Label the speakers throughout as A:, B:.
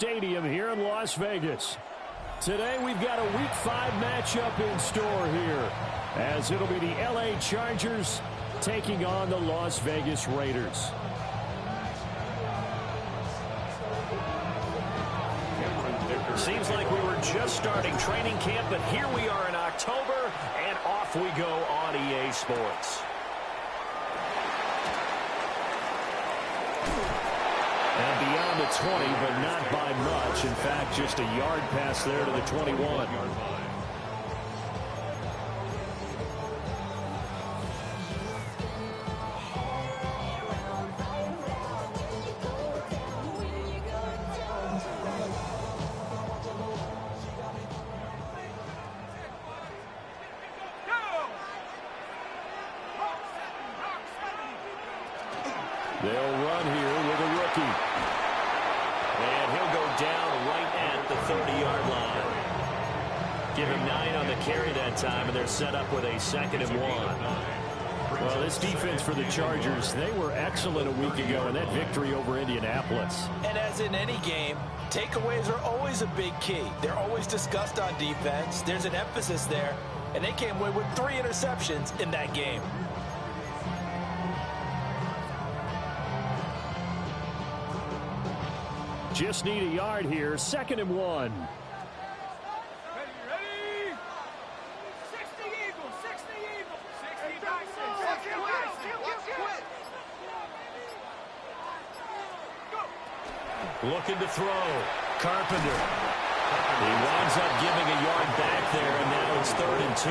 A: Stadium here in Las Vegas. Today we've got a Week 5 matchup in store here, as it'll be the LA Chargers taking on the Las Vegas Raiders. Seems like we were just starting training camp, but here we are in October, and off we go on EA Sports. And beyond the 20, but not by much. In fact, just a yard pass there to the 21. They'll run here with a rookie. And he'll go down right at the 30-yard line. Give him 9 on the carry that time, and they're set up with a 2nd and 1. Well, this defense for the Chargers, they were excellent a week ago in that victory over Indianapolis.
B: And as in any game, takeaways are always a big key. They're always discussed on defense. There's an emphasis there, and they came away with 3 interceptions in that game.
A: Just need a yard here, 2nd and 1.
C: Ready? 60 Eagles, 60 Eagles. 60 Dyson, 60 Dyson.
A: Looking to throw. Carpenter. He winds up giving a yard back there, and now it's 3rd and 2.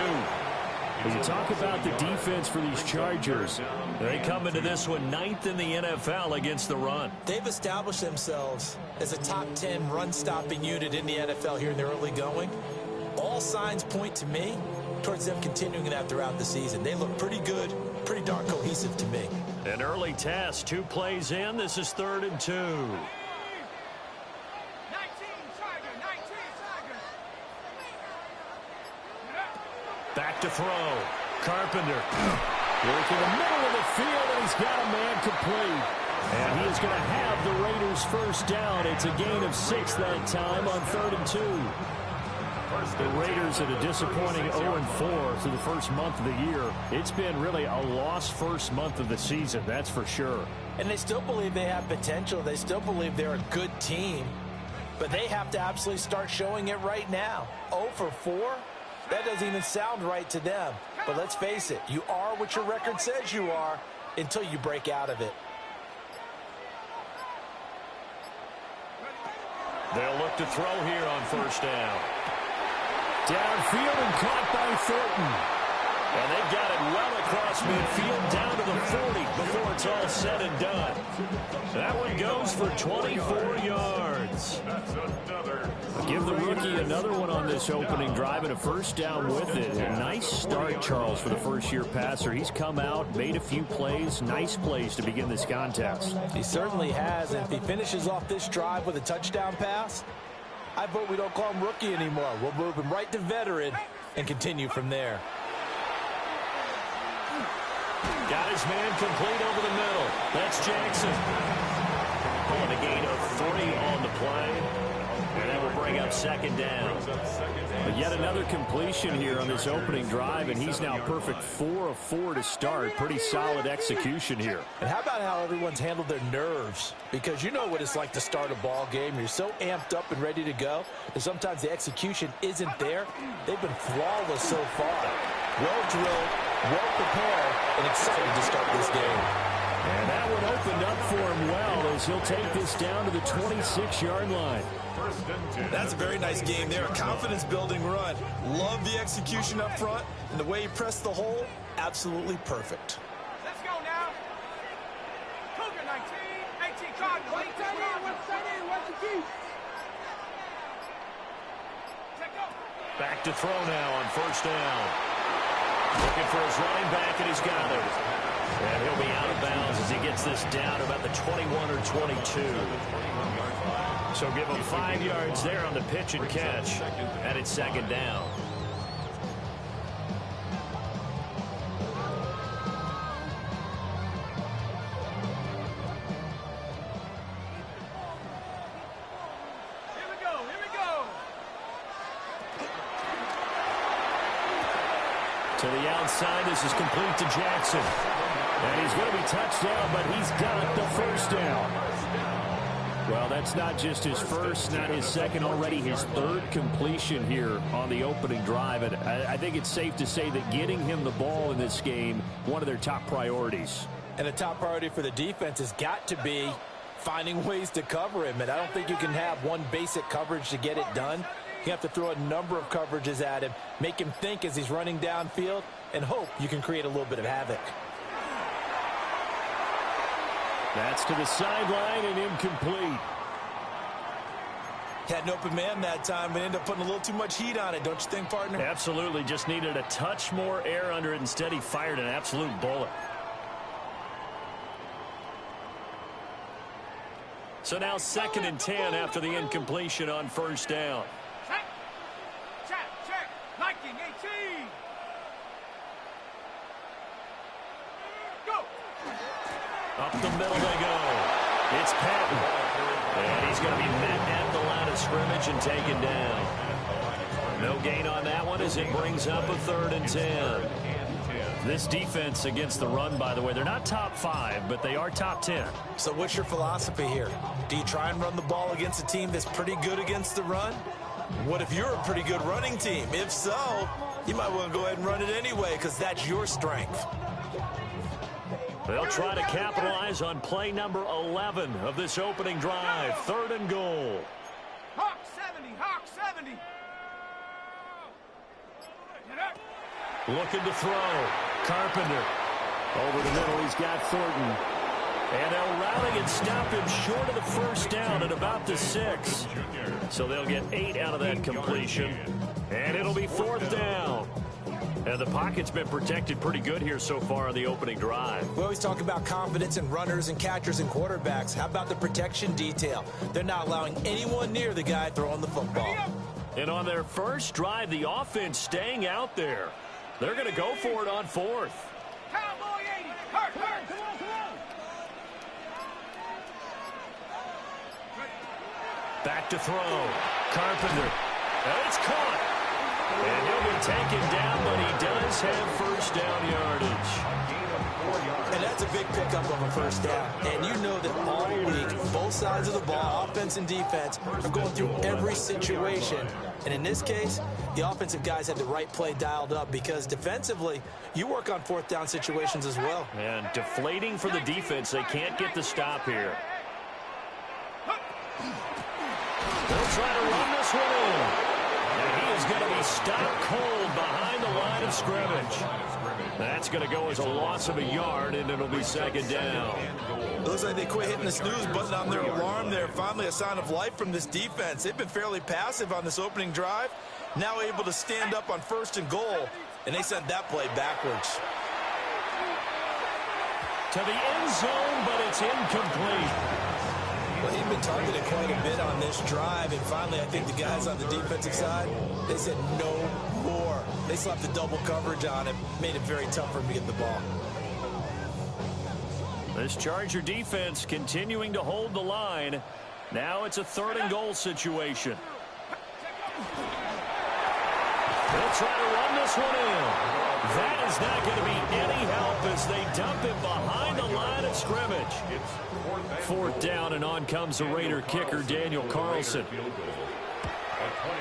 A: When you talk about the defense for these Chargers, they come into this one 9th in the NFL against the run.
B: They've established themselves as a top 10 run-stopping unit in the NFL here in the early going. All signs point to me towards them continuing that throughout the season. They look pretty good, pretty darn cohesive to me.
A: An early test, 2 plays in. This is 3rd and 2.
C: 19 Tiger, 19 Tiger.
A: Back to throw. Carpenter. Working the middle of the field, and he's got a man complete. And he is going to have the Raiders first down. It's a gain of 6 that time on 3rd and 2. The Raiders at a disappointing 0-4 through the first month of the year. It's been really a lost first month of the season, that's for sure.
B: And they still believe they have potential. They still believe they're a good team. But they have to absolutely start showing it right now. 0-4? That doesn't even sound right to them. But let's face it, you are what your record says you are until you break out of it.
A: They'll look to throw here on first down. Downfield and caught by Thornton. And they've got it well across midfield down to the 40 before it's all said and done. That one goes for 24 yards. Give the rookie another one on this opening drive and a first down with it. A nice start, Charles, for the first-year passer. He's come out, made a few plays, nice plays to begin this contest.
B: He certainly has, and if he finishes off this drive with a touchdown pass, I vote we don't call him rookie anymore. We'll move him right to veteran and continue from there.
A: Got his man complete over the middle. That's Jackson. On a gain of 3 on the play. And that will bring up 2nd down. But yet another completion here on this opening drive, and he's now perfect 4 of 4 to start. Pretty solid execution here.
B: And how about how everyone's handled their nerves? Because you know what it's like to start a ball game. You're so amped up and ready to go, and sometimes the execution isn't there. They've been flawless so far. Well-drilled, well-prepared, and excited to start this game.
A: And that one opened up for him well as he'll take this down to the 26-yard line.
D: That's a very nice game there. A confidence-building run. Love the execution up front, and the way he pressed the hole, absolutely perfect.
C: Let's go now. Cougar 19, 18 Cardinals. What's that in? What's the key?
A: Back to throw now on first down. Looking for his running back, and he's got it. And he'll be out of bounds as he gets this down about the 21 or 22. So give him 5 yards there on the pitch and catch. And it's 2nd down. To the outside, this is complete to Jackson. And he's going to be touched down, but he's got the first down. Well, that's not just his first, not his second, already his third completion here on the opening drive. And I think it's safe to say that getting him the ball in this game, one of their top priorities.
B: And the top priority for the defense has got to be finding ways to cover him. And I don't think you can have one basic coverage to get it done. You have to throw a number of coverages at him, make him think as he's running downfield, and hope you can create a little bit of havoc.
A: That's to the sideline and incomplete.
D: Had an open man that time, but ended up putting a little too much heat on it, don't you think, partner?
A: Absolutely. Just needed a touch more air under it. Instead, he fired an absolute bullet. So now 2nd and 10 after the incompletion on first down.
C: Check. 19-18. Go.
A: Up the middle they go. It's Patton. And he's going to be met at the line of scrimmage and taken down. No gain on that one as it brings up a 3rd and 10. This defense against the run, by the way, they're not top 5, but they are top 10.
B: So what's your philosophy here? Do you try and run the ball against a team that's pretty good against the run?
D: What if you're a pretty good running team? If so, you might want to go ahead and run it anyway because that's your strength.
A: They'll try to capitalize on play number 11 of this opening drive. 3rd and goal.
C: Hawk 70. Get up.
A: Looking to throw. Carpenter. Over the middle, he's got Thornton. And they'll rally and stop him short of the first down at about the 6. So they'll get 8 out of that completion. And it'll be 4th down. And the pocket's been protected pretty good here so far on the opening drive.
B: We always talk about confidence in runners and catchers and quarterbacks. How about the protection detail? They're not allowing anyone near the guy throwing the football.
A: And on their first drive, the offense staying out there. They're going to go for it on 4th.
C: Cowboy 80. Hurt. Come on.
A: Back to throw. Carpenter. And it's caught. And he'll be taken down, but he does have first down yardage.
B: And that's a big pickup of a first down. And you know that all week, both sides of the ball, offense and defense, are going through every situation. And in this case, the offensive guys had the right play dialed up because defensively, you work on 4th down situations as well.
A: And deflating for the defense. They can't get the stop here. They'll try to run this one in. And he is going to be stopped cold behind the line of scrimmage. That's going to go as a loss of a yard, and it'll be 2nd down.
D: It looks like they quit hitting the snooze button on their alarm there. Finally a sign of life from this defense. They've been fairly passive on this opening drive. Now able to stand up on 1st and goal, and they sent that play backwards.
A: To the end zone, but it's incomplete.
B: Well, he'd been targeted quite a bit on this drive, and finally I think the guys on the defensive side, they said no more. They slapped the double coverage on him, made it very tough for him to get the ball.
A: This Charger defense continuing to hold the line. Now it's a 3rd and goal situation. They'll try to run this one in. That is not going to be any help as they dump it behind the line of scrimmage. 4th down, and on comes the Raider kicker, Daniel Carlson.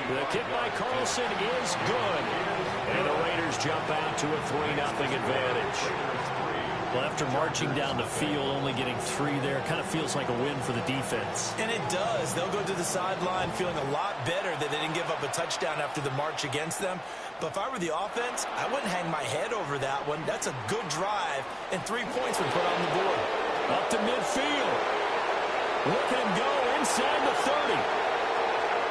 A: The kick by Carlson is good. And the Raiders jump out to a 3-0 advantage. Well, after marching down the field, only getting 3 there, kind of feels like a win for the defense.
B: And it does. They'll go to the sideline feeling a lot better that they didn't give up a touchdown after the march against them. But if I were the offense, I wouldn't hang my head over that one. That's a good drive, and 3 points were put on the board.
A: Up to midfield. Look at him go inside the 30.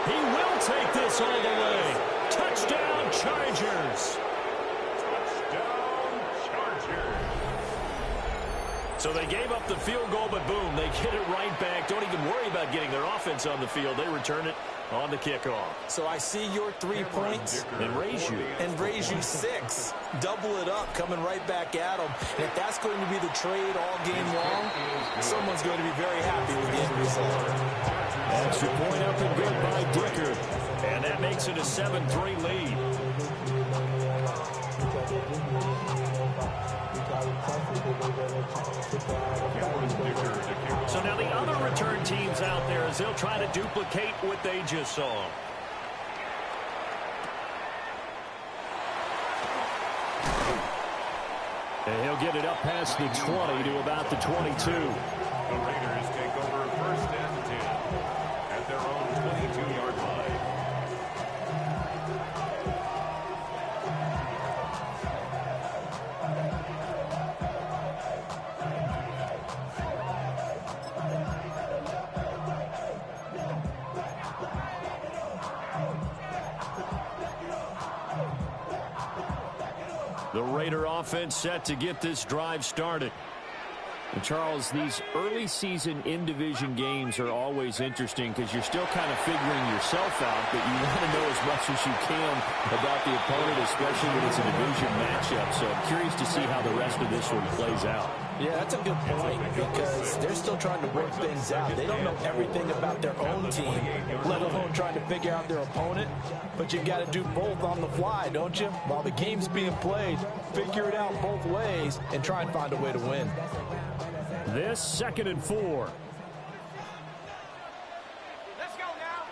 A: He will take this all the way. Touchdown, Chargers. So they gave up the field goal, but boom, they get it right back. Don't even worry about getting their offense on the field. They return it on the kickoff.
B: So I see your 3 points.
A: And raise you 6.
B: Double it up, coming right back at them. And if that's going to be the trade all game long, someone's going to be very happy with the end result.
A: Extra point up and good by Dicker. And that makes it a 7-3 lead. So now the other return teams out there, as they'll try to duplicate what they just saw. And he'll get it up past the 20 to about the 22.
E: The Raiders take over first and 10 at their own 22-yard line.
A: The Raider offense set to get this drive started. And Charles, these early season in-division games are always interesting because you're still kind of figuring yourself out, but you want to know as much as you can about the opponent, especially when it's a division matchup. So I'm curious to see how the rest of this one plays out.
B: Yeah, that's a good point because they're still trying to work things out. They don't know everything about their own team, let alone trying to figure out their opponent. But you've got to do both on the fly, don't you? While the game's being played, figure it out both ways and try and find a way to win.
A: This 2nd and 4.
C: Let's go now.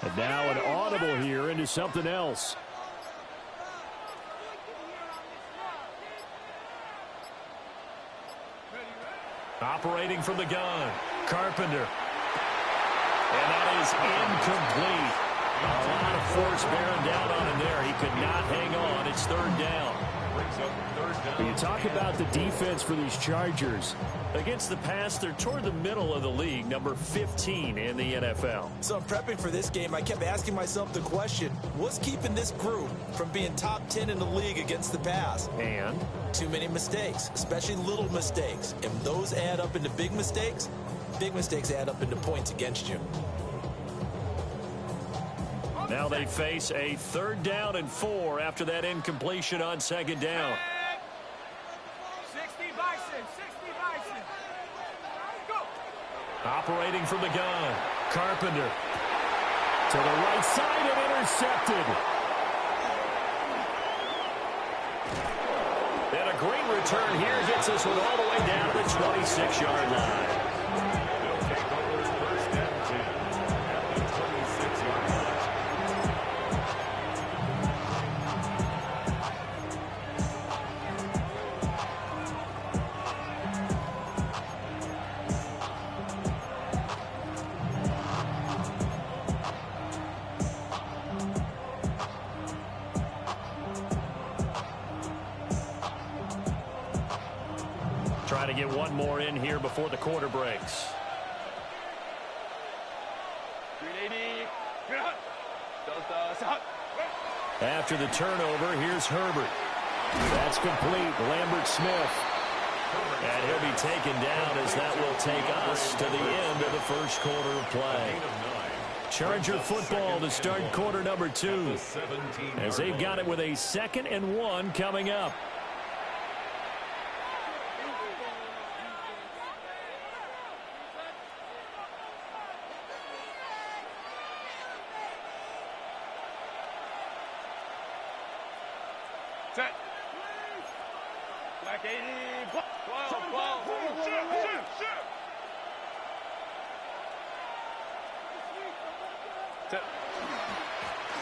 A: And now an audible here into something else. Operating from the gun, Carpenter. And that is incomplete. A lot of force bearing down on him there. He could not hang on. It's 3rd down. When you talk about the defense for these Chargers, against the pass, they're toward the middle of the league, number 15 in the NFL.
D: So prepping for this game, I kept asking myself the question, what's keeping this group from being top 10 in the league against the pass?
A: And
D: too many mistakes, especially little mistakes. And those add up into big mistakes. Big mistakes add up into points against you.
A: now they face a 3rd down and 4 after that incompletion on 2nd down.
C: 60 Bison, 60 Bison. Go.
A: Operating from the gun, Carpenter to the right side and intercepted. And a great return here gets this one all the way down to the 26-yard line.
E: They'll take over first and 10 at the 26-yard line.
A: Try to get one more in here before the quarter breaks.
C: 380. Shot.
A: After the turnover, here's Herbert. That's complete. Lambert Smith. And he'll be taken down as that will take us to the end of the first quarter of play. Charger football to start quarter number 2 as they've got it with a 2nd and 1 coming up.
C: Set. Black 80. 12. Shoot. Set.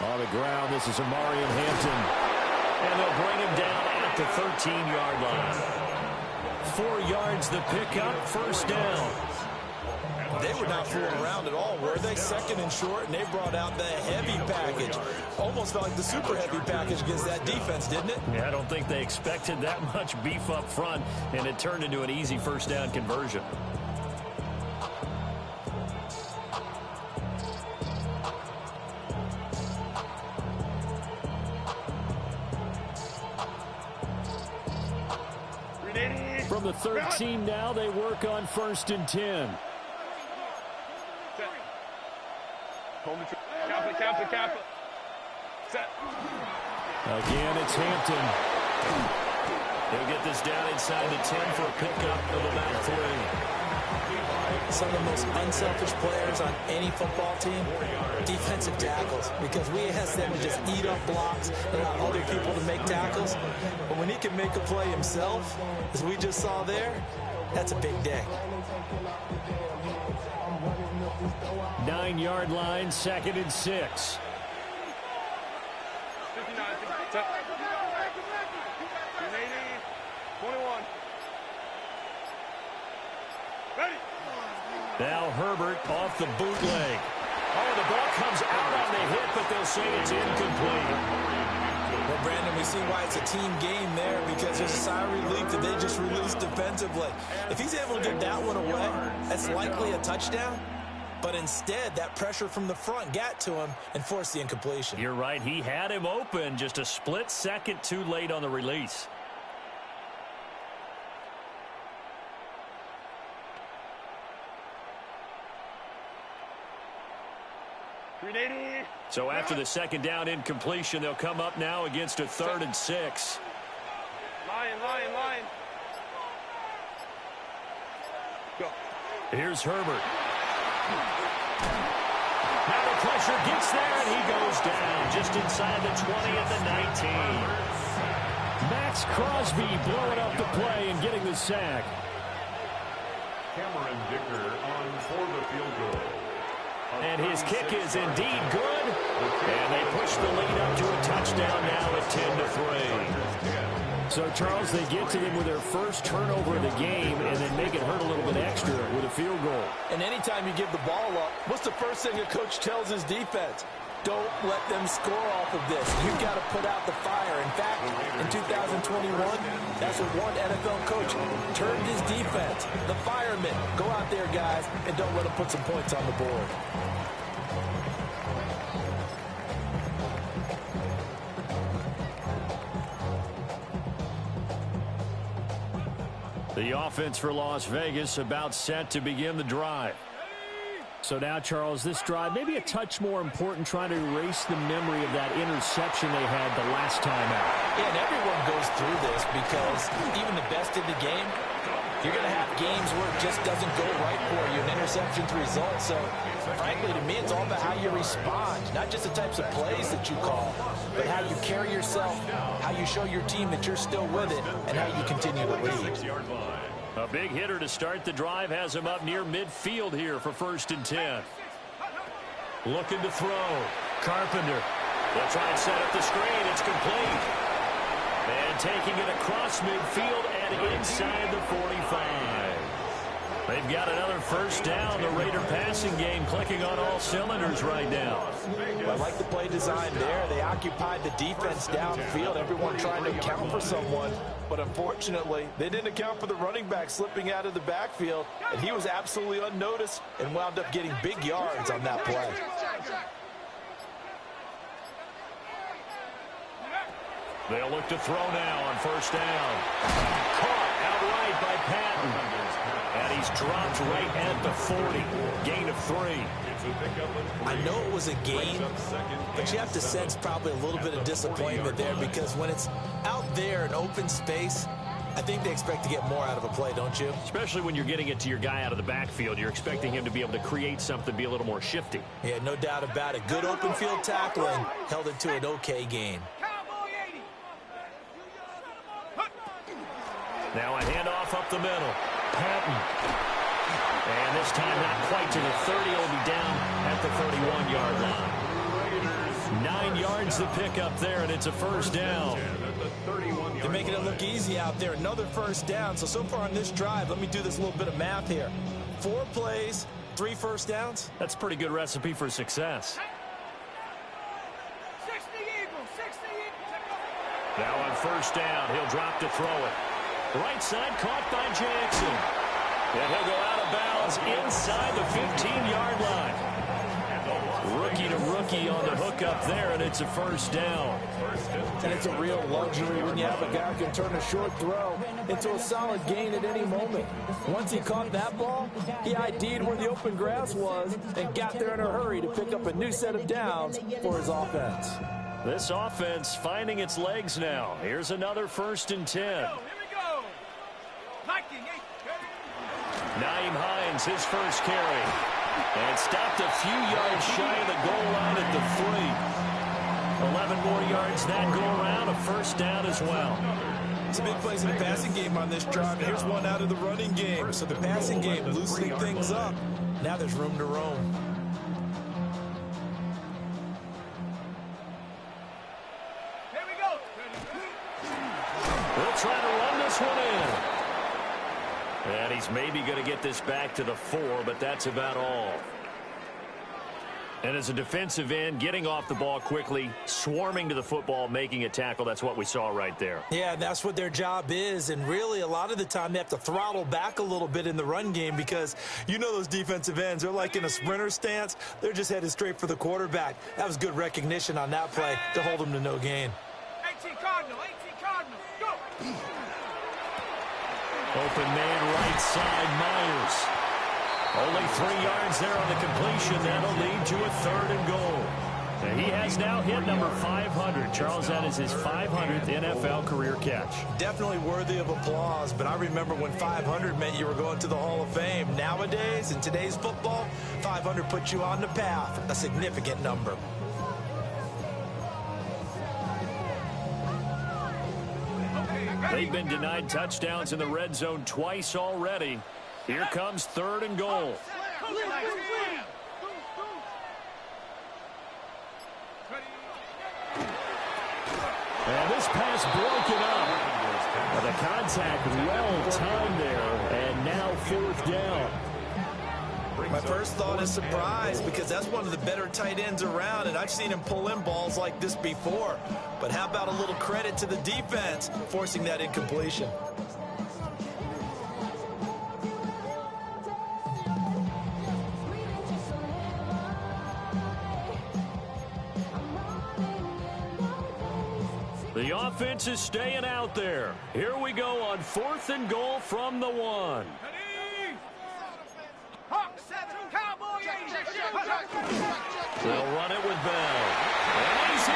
A: On the ground, this is Amarian Hampton. And they'll bring him down at the 13-yard line. 4 yards the pickup, 1st down.
D: They were not fooling around at all, were they? 2nd and short, and they brought out the heavy package. Almost felt like the super heavy package against that defense, didn't it?
A: Yeah, I don't think they expected that much beef up front, and it turned into an easy 1st down conversion. From the 13 now, they work on 1st and 10.
C: Kappa. Set.
A: Again, it's Hampton. He'll get this down inside the 10 for a pickup of about 3.
D: Some of the most unselfish players on any football team
B: defensive tackles, because we ask them to just eat up blocks and allow other people to make tackles. But when he can make a play himself, as we just saw there, that's a big day.
A: 9-yard line, 2nd and 6.
C: 21. Ready.
A: Now Herbert off the bootleg. Oh, the ball comes out on the hit, but they'll say it's incomplete.
B: Well, Brandon, we see why it's a team game there, because there's a sigh of relief that they just released defensively. If he's able to get that one away, that's likely a touchdown. But instead, that pressure from the front got to him and forced the incompletion.
A: You're right. He had him open, just a split second too late on the release. So after the second down incompletion, they'll come up now against a 3rd and 6.
C: Lion. Go.
A: Here's Herbert. Now the pressure gets there, and he goes down just inside the 20 at the 19. Max Crosby blowing up the play and getting the sack.
E: Cameron Dicker on for the field goal.
A: And his kick is indeed good. And they push the lead up to a touchdown now at 10-3. So, Charles, they get to them with their first turnover of the game and then make it hurt a little bit extra with a field goal.
B: And anytime you give the ball up, what's the first thing a coach tells his defense? Don't let them score off of this. You've got to put out the fire. In fact, in 2021, that's what one NFL coach turned his defense. The firemen. Go out there, guys, and don't let them put some points on the board.
A: The offense for Las Vegas about set to begin the drive. So now, Charles, this drive may be a touch more important, trying to erase the memory of that interception they had the last time out.
B: Yeah, and everyone goes through this, because even the best in the game, you're going to have games where it just doesn't go right for you. An interception's the result. So, frankly, to me, it's all about how you respond. Not just the types of plays that you call, but how you carry yourself, how you show your team that you're still with it, and how you continue to lead.
A: A big hitter to start the drive has him up near midfield here for 1st and 10. Looking to throw. Carpenter. They'll try and set up the screen. It's complete. And taking it across midfield and inside the 45. They've got another first down. The Raider passing game clicking on all cylinders right now.
B: I like the play design there. They occupied the defense downfield. Everyone trying to account for someone. But unfortunately, they didn't account for the running back slipping out of the backfield. And he was absolutely unnoticed and wound up getting big yards on that play.
A: They'll look to throw now on first down. Caught outright by Patton. And he's dropped right at the 40. Gain of 3.
B: I know it was a gain, but you have to sense probably a little bit of disappointment there, because when it's out there in open space, I think they expect to get more out of a play, don't you?
A: Especially when you're getting it to your guy out of the backfield. You're expecting him to be able to create something, be a little more shifty.
B: Yeah, no doubt about it. Good open field tackling held it to an okay gain.
A: Now a handoff up the middle. Patton. And this time not quite to the 30. It'll be down at the 31-yard line. 9 yards to pick up there, and it's a first down.
B: They're making it look easy out there. Another first down. So far on this drive, let me do this little bit of math here. 4 plays, 3 first downs.
A: That's a pretty good recipe for success.
C: 60 Eagles, 60 Eagles.
A: Now on first down, he'll drop to throw it. Right side caught by Jackson. And he'll go out of bounds inside the 15-yard line. Rookie to rookie on the hook up there, and it's a first down.
B: And it's a real luxury when you have a guy who can turn a short throw into a solid gain at any moment. Once he caught that ball, he ID'd where the open grass was and got there in a hurry to pick up a new set of downs for his offense.
A: This offense finding its legs now. Here's another 1st and 10.
C: Here we go. Liking,
A: Nyheim Hines, his first carry. And stopped a few yards shy of the goal line at the 3. 11 more yards that go around, a first down as well.
D: Some big plays in the passing game on this drive, and here's one out of the running game. So the passing game loosening things up.
B: Now there's room to roam.
C: Here we go.
A: We'll try to run this one in. And he's maybe going to get this back to the 4, but that's about all. And as a defensive end, getting off the ball quickly, swarming to the football, making a tackle, that's what we saw right there.
B: Yeah, that's what their job is. And really, a lot of the time, they have to throttle back a little bit in the run game because you know those defensive ends, they're like in a sprinter stance. They're just headed straight for the quarterback. That was good recognition on that play to hold them to no gain.
C: 18 Cardinal, go.
A: Open man right side, Myers. Only 3 yards there on the completion. That'll lead to a 3rd and goal. And he has now hit number 500. Charles, that is his 500th NFL career catch.
B: Definitely worthy of applause, but I remember when 500 meant you were going to the Hall of Fame. Nowadays, in today's football, 500 puts you on the path, a significant number.
A: They've been denied touchdowns in the red zone twice already. Here comes 3rd and goal. And this pass broken up. The contact well timed there, and now 4th down.
D: My first thought is surprise because that's one of the better tight ends around, and I've seen him pull in balls like this before. But how about a little credit to the defense forcing that incompletion?
A: The offense is staying out there. Here we go on 4th and goal from the 1. They'll run it with Bell. And he's in.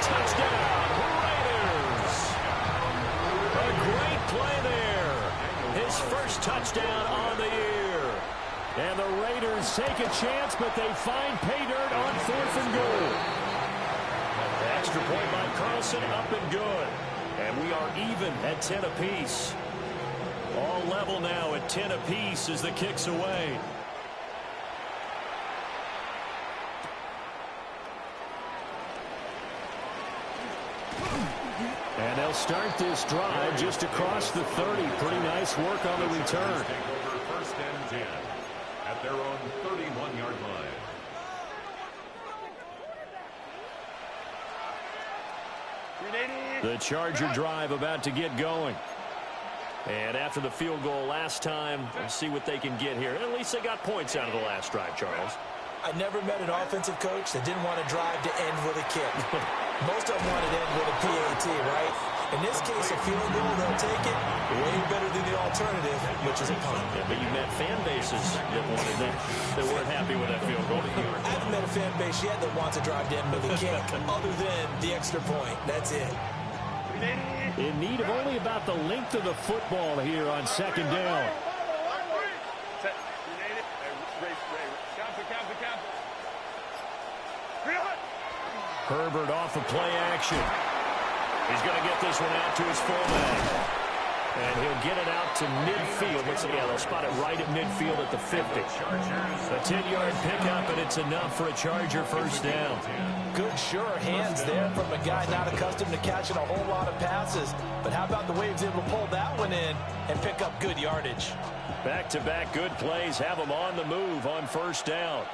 A: Touchdown, Raiders. A great play there. His first touchdown on the year. And the Raiders take a chance, but they find pay dirt on 4th and goal. Extra point by Carlson, up and good. And we are even at 10 apiece. All level now at 10 apiece as the kick's away. And they'll start this drive just across the 30. Pretty nice work on the return.
E: Take over 1st and 10 at their own 31-yard line.
A: The Charger drive about to get going. And after the field goal last time, we'll see what they can get here. At least they got points out of the last drive, Charles.
B: I never met an offensive coach that didn't want to drive to end with a kick. Most of them wanted to end with a PAT, right? In this case, a field goal, they'll take it way better than the alternative, which is a punt.
A: Yeah, but you met fan bases that wanted that, that weren't happy with that field goal.
B: I haven't met a fan base yet that wants to drive to end with a kick, other than the extra point. That's it.
A: In need of only about the length of the football here on 2nd down. Herbert off of play action. He's going to get this one out to his fullback. And he'll get it out to midfield. They'll spot it right at midfield at the 50. A 10-yard pickup, and it's enough for a Charger first down.
B: Good, sure hands there from a guy not accustomed to catching a whole lot of passes. But how about the way he was able to pull that one in and pick up good yardage?
A: Back-to-back good plays have them on the move on 1st down.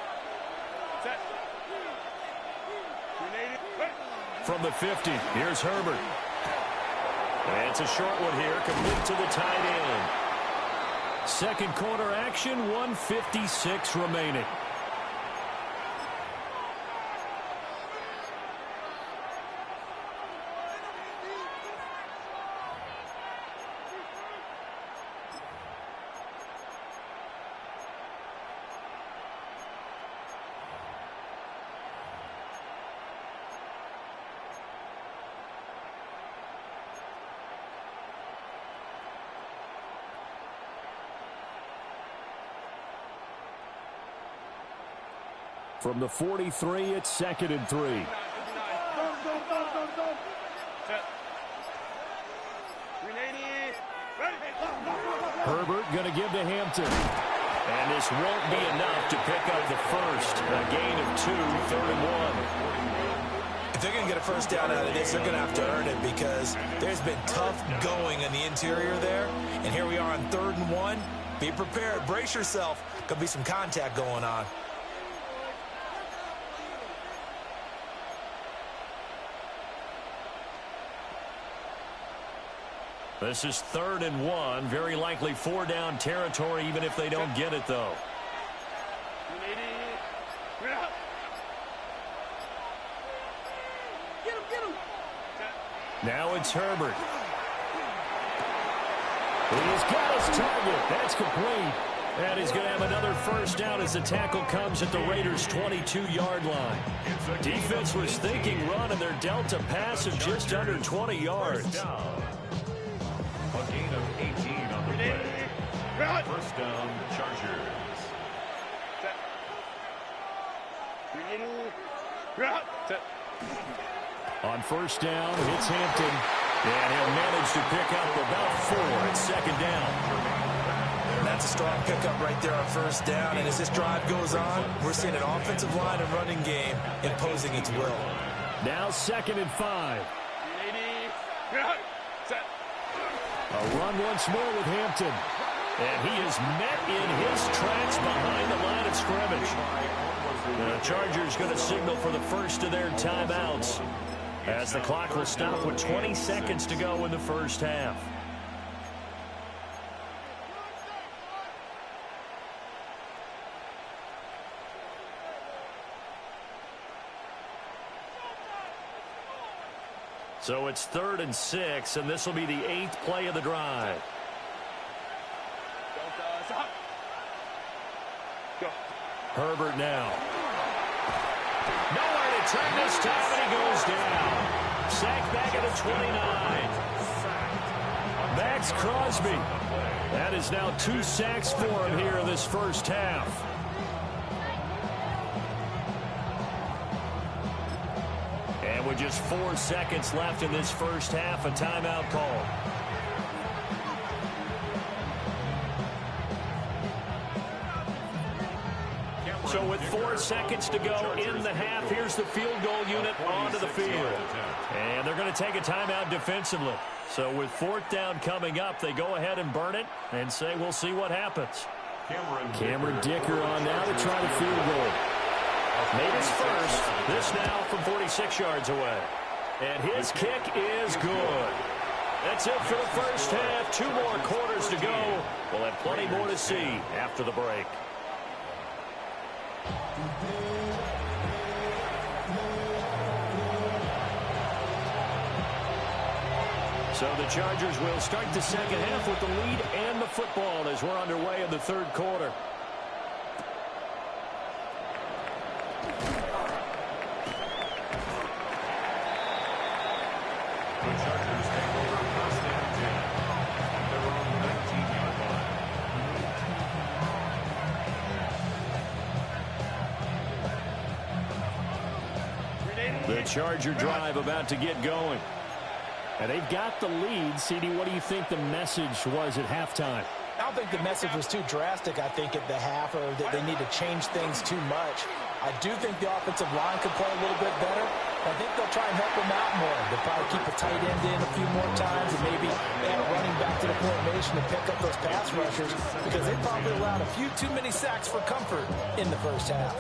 A: From the 50, here's Herbert. And it's a short one here, complete to the tight end. 2nd quarter action, 1:56 remaining. From the 43, it's 2nd and 3. Herbert going to give to Hampton. And this won't be enough to pick up the first. A gain of 2, 3rd and 1.
D: If they're going to get a first down out of this, they're going to have to earn it because there's been tough going in the interior there. And here we are on 3rd and 1. Be prepared. Brace yourself. Could be some contact going on.
A: This is 3rd and 1. Very likely 4-down territory, even if they don't get it, though. Now it's Herbert. He's got his target. That's complete. And he's going to have another first down as the tackle comes at the Raiders' 22-yard line. Defense was thinking run, and they're dealt a pass of just under 20 yards.
E: A gain of 18 on the play. First down, Chargers.
A: On first down, it's Hampton. And he'll manage to pick up about 4 at 2nd down.
D: And that's a strong pickup right there on first down. And as this drive goes on, we're seeing an offensive line and running game imposing its will.
A: Now 2nd and 5. A run once more with Hampton. And he is met in his tracks behind the line of scrimmage. The Chargers going to signal for the first of their timeouts, as the clock will stop with 20 seconds to go in the first half. So it's 3rd and 6, and this will be the 8th play of the drive. Herbert now. Nowhere to turn this time, and he goes down. Sacked back at the 29. Max Crosby. That is now 2 sacks for him here in this first half. And with just 4 seconds left in this first half, a timeout call. So with 4 seconds to go in the half, here's the field goal unit onto the field. And they're going to take a timeout defensively. So with 4th down coming up, they go ahead and burn it and say, we'll see what happens. Cameron Dicker on now to try the field goal. Made his first. This now from 46 yards away. And his kick is good. That's it for the first half. 2 more quarters to go. We'll have plenty more to see after the break. So the Chargers will start the second half with the lead and the football as we're underway in the 3rd quarter.
E: The Chargers take over 1st and 10 at their own 19-yard line.
A: The Charger drive about to get going. And they've got the lead. CD, what do you think the message was at halftime?
B: I don't think the message was too drastic, I think, at the half, or that they need to change things too much. I do think the offensive line could play a little bit better. I think they'll try and help them out more. They'll probably keep a tight end in a few more times and maybe add a running back to the formation to pick up those pass rushers, because they probably allowed a few too many sacks for comfort in the first half.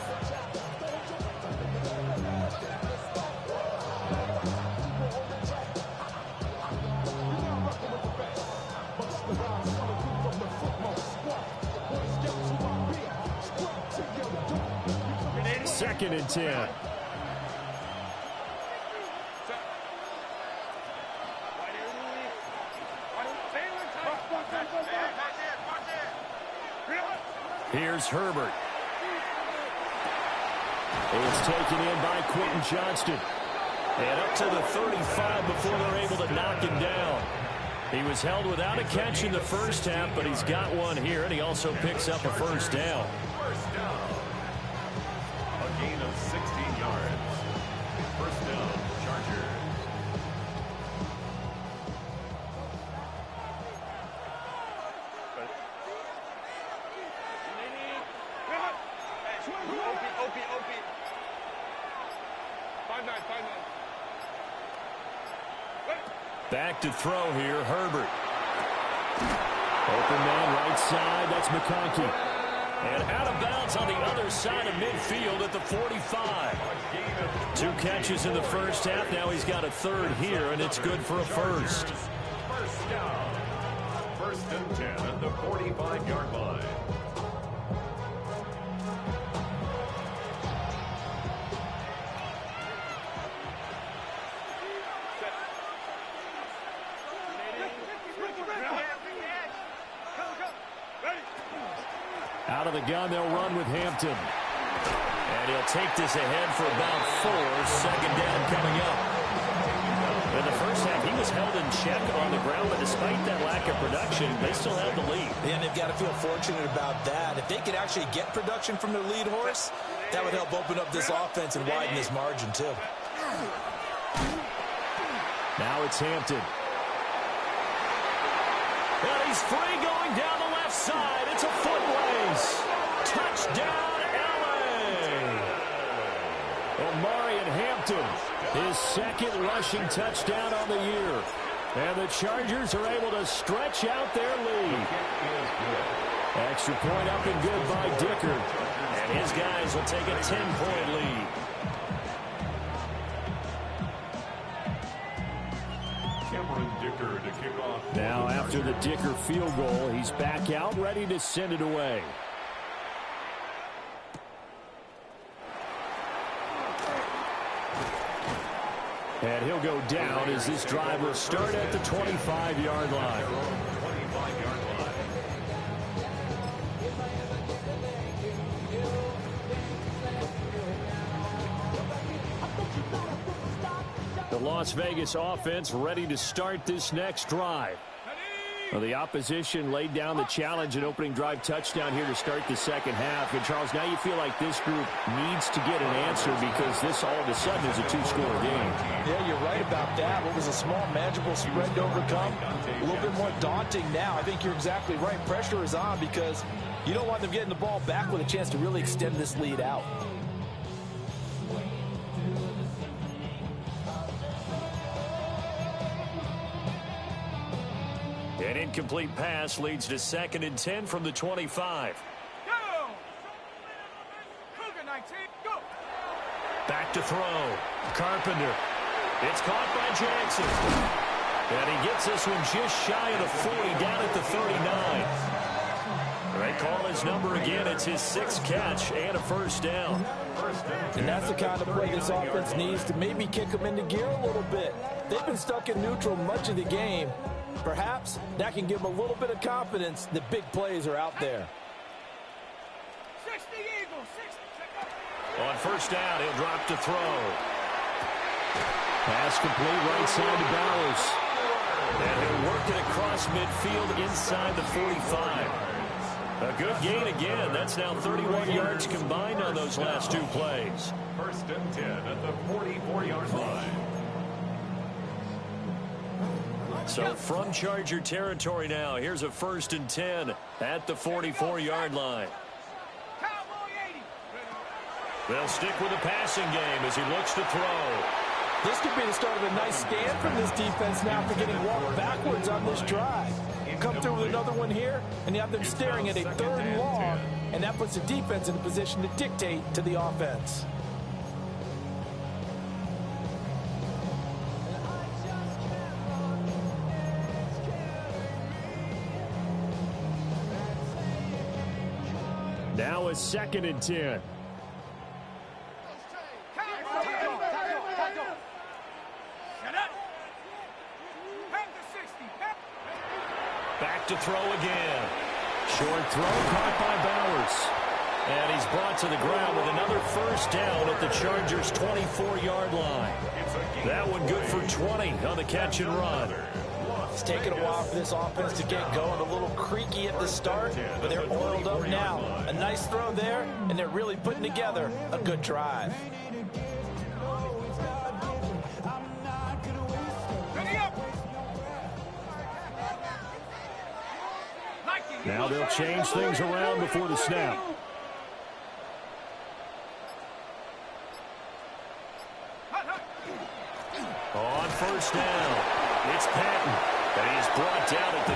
A: Second and 10. Here's Herbert. It's taken in by Quentin Johnston. And up to the 35 before they're able to knock him down. He was held without a catch in the first half, but he's got one here, and he also picks up a first down.
E: A gain
A: Back to throw here, Herbert. Open man right side, that's McConkey. And out of bounds on the other side of midfield at the 45. 2 catches in the first half. Now he's got a third here, and it's good for a first.
E: First down. 1st and 10 at the 45-yard line.
A: Out of the gun, they'll run with Hampton. And he'll take this ahead for about 4. 2nd down coming up. In the first half, he was held in check on the ground, but despite that lack of production, they still have the lead.
B: And they've got to feel fortunate about that. If they could actually get production from their lead horse, that would help open up this offense and widen this margin, too.
A: Now it's Hampton. And he's free going down the left side. It's a foot race. Touchdown, LA. Omarion Hampton, his 2nd rushing touchdown on the year. And the Chargers are able to stretch out their lead. Extra point up and good by Dicker. And his guys will take a 10-point lead.
E: To kick off.
A: Now after the Dicker field goal, he's back out ready to send it away. And he'll go down as this drive will start at the 25-yard line. The Las Vegas offense ready to start this next drive. Well, the opposition laid down the challenge and opening drive touchdown here to start the second half. And, Charles, now you feel like this group needs to get an answer because this all of a sudden is a 2-score game.
B: Yeah, you're right about that. What was a small, manageable spread to overcome, a little bit more daunting now. I think you're exactly right. Pressure is on because you don't want them getting the ball back with a chance to really extend this lead out.
A: An incomplete pass leads to 2nd and 10 from the 25.
C: Go! Cougar 19, go!
A: Back to throw. Carpenter. It's caught by Jackson. And he gets this one just shy of the 40 down at the 39. They call his number again. It's his 6th catch and a first down.
B: And that's the kind of play this offense needs to maybe kick them into gear a little bit. They've been stuck in neutral much of the game. Perhaps that can give them a little bit of confidence that big plays are out there.
C: 60 Eagles, 60.
A: On first down, he'll drop to throw. Pass complete right side to Bowers. And he'll work it across midfield inside the 45. A good gain again. That's now 31 yards combined on those last 2 plays.
E: 1st and 10 at the 44-yard line.
A: So from Charger territory now, here's a 1st and 10 at the 44-yard line.
C: Cowboy 80.
A: They'll stick with the passing game as he looks to throw.
B: This could be the start of a nice stand from this defense now for getting walked backwards on this drive. Come through with another one here, and you have them staring at a 3rd and long, and that puts the defense in a position to dictate to the offense.
A: Now a 2nd and 10. Back to throw again. Short throw caught by Bowers. And he's brought to the ground with another first down at the Chargers' 24-yard line. That one good for 20 on the catch and run.
B: It's taken a while for this offense to get going. A little creaky at the start, but they're oiled up now. A nice throw there, and they're really putting together a good drive.
A: Now they'll change things around before the snap. On first down, it's Patton. And he's brought down at the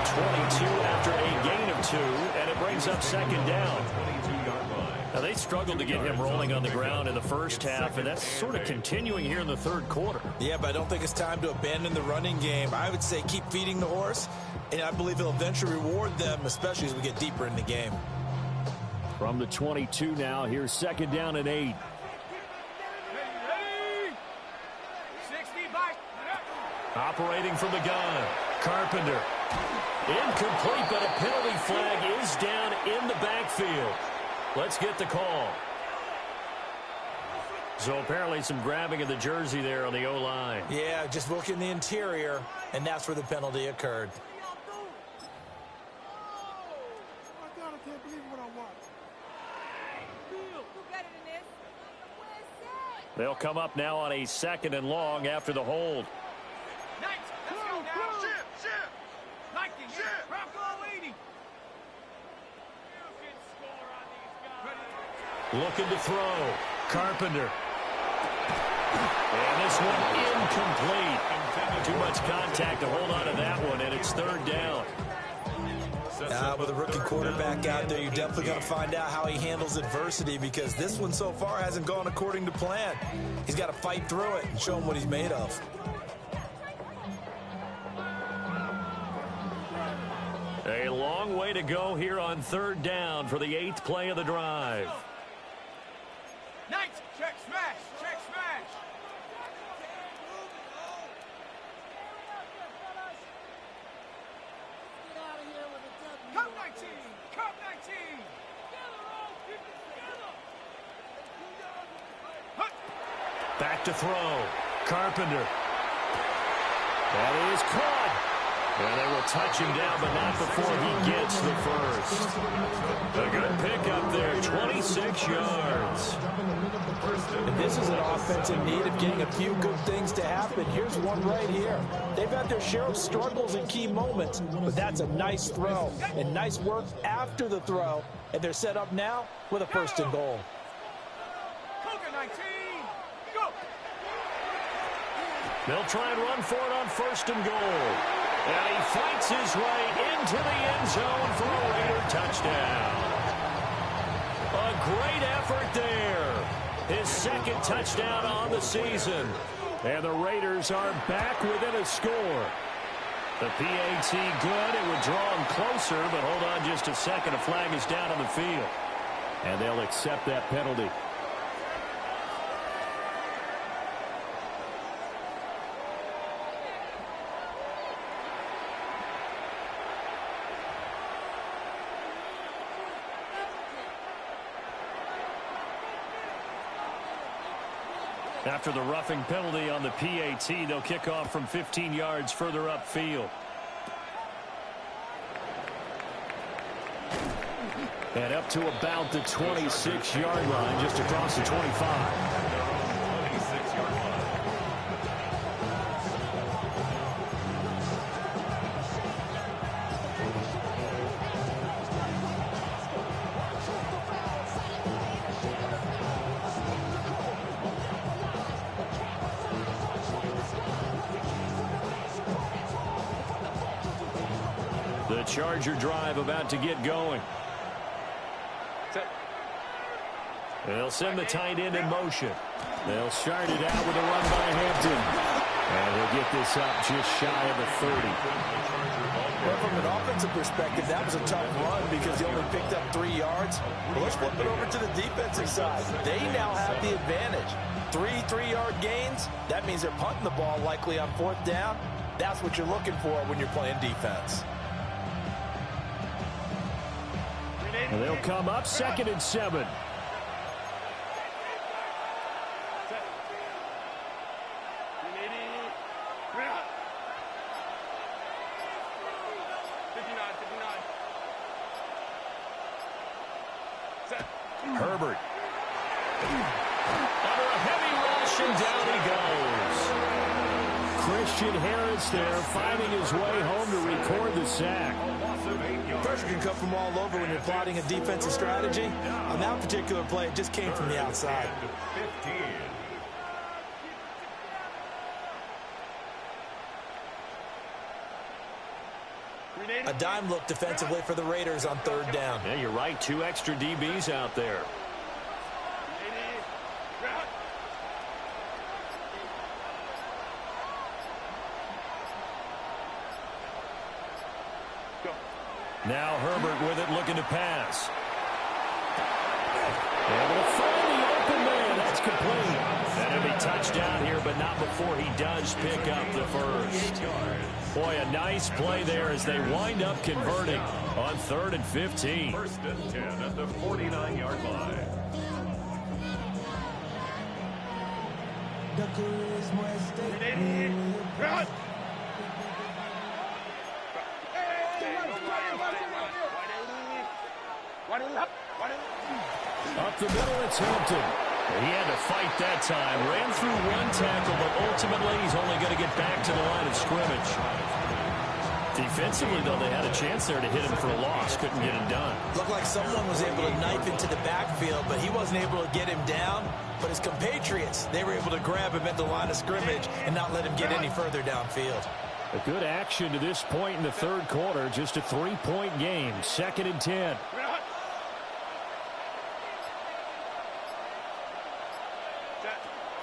A: 22 after a gain of 2, and it brings up second down.
E: 22-yard line.
A: Now, they struggled to get him rolling on the ground in the first half, and that's sort of continuing here in the third quarter.
D: Yeah, but I don't think it's time to abandon the running game. I would say keep feeding the horse, and I believe he'll eventually reward them, especially as we get deeper in the game.
A: From the 22 now, here's second down and 8.
C: Ready? 60 back.
A: Operating from the gun, Carpenter. Incomplete, but a penalty flag is down in the backfield. Let's get the call. So apparently some grabbing of the jersey there on the O-line.
B: Yeah, just look in the interior, and that's where the penalty occurred.
A: They'll come up now on a second and long after the hold.
C: Nice. Let's go now. Shift. 90. Shift. Bronco 80. You can score on these guys.
A: Looking to throw. Carpenter. And this one incomplete. Too much contact to hold on to that one, and it's third down.
D: With a rookie quarterback out there, you're definitely going to find out how he handles adversity, because this one so far hasn't gone according to plan. He's got to fight through it and show him what he's made of.
A: A long way to go here on third down for the 8th play of the drive.
C: Nice. Check smash. Cup 19.
A: Back to throw. Carpenter. That is caught. And they will touch him down, but not before he gets the first. A good pickup there, 26 yards.
B: And this is an offense in need of getting a few good things to happen. Here's one right here. They've had their share of struggles in key moments, but that's a nice throw and nice work after the throw. And they're set up now with a first and goal.
C: Cougar 19. Go.
A: They'll try and run for it on first and goal. And he fights his way into the end zone for a Raider touchdown. A great effort there. His second touchdown on the season. And the Raiders are back within a score. The PAT good. It would draw him closer, but hold on just a second. A flag is down on the field. And they'll accept that penalty. After the roughing penalty on the PAT, they'll kick off from 15 yards further upfield. And up to about the 26-yard line, just across the 25.
E: 26-yard line.
A: The Charger drive about to get going. They'll send the tight end in motion. They'll start it out with a run by Hampton. And he'll get this up just shy of the 30.
B: Well, from an offensive perspective, that was a tough run because he only picked up 3 yards. Well, let's flip it over to the defensive side. They now have the advantage. 3 3-yard gains. That means they're punting the ball likely on fourth down. That's what you're looking for when you're playing defense.
A: And they'll come up 2nd and 7. Herbert. Under a heavy rush, and down he goes. Christian Harris there finding his way home to record the sack.
D: Pressure can come from all over when you're plotting a defensive strategy. On that particular play, it just came from the outside.
B: A dime look defensively for the Raiders on third down.
A: Yeah, you're right. 2 extra DBs out there. Now Herbert with it, looking to pass. Able to find the open man. That's complete. And it'll be touchdown here, but not before he does pick up the first. Boy, a nice play there as they wind up converting on 3rd and 15.
E: 1st and 10 at the 49-yard line.
A: Up the middle, it's Hampton. He had to fight that time. Ran through 1 tackle, but ultimately he's only going to get back to the line of scrimmage. Defensively, though, they had a chance there to hit him for a loss. Couldn't get it done.
B: Looked like someone was able to knife into the backfield, but he wasn't able to get him down. But his compatriots, they were able to grab him at the line of scrimmage and not let him get any further downfield.
A: A good action to this point in the 3rd quarter. Just a 3-point game. 2nd and 10.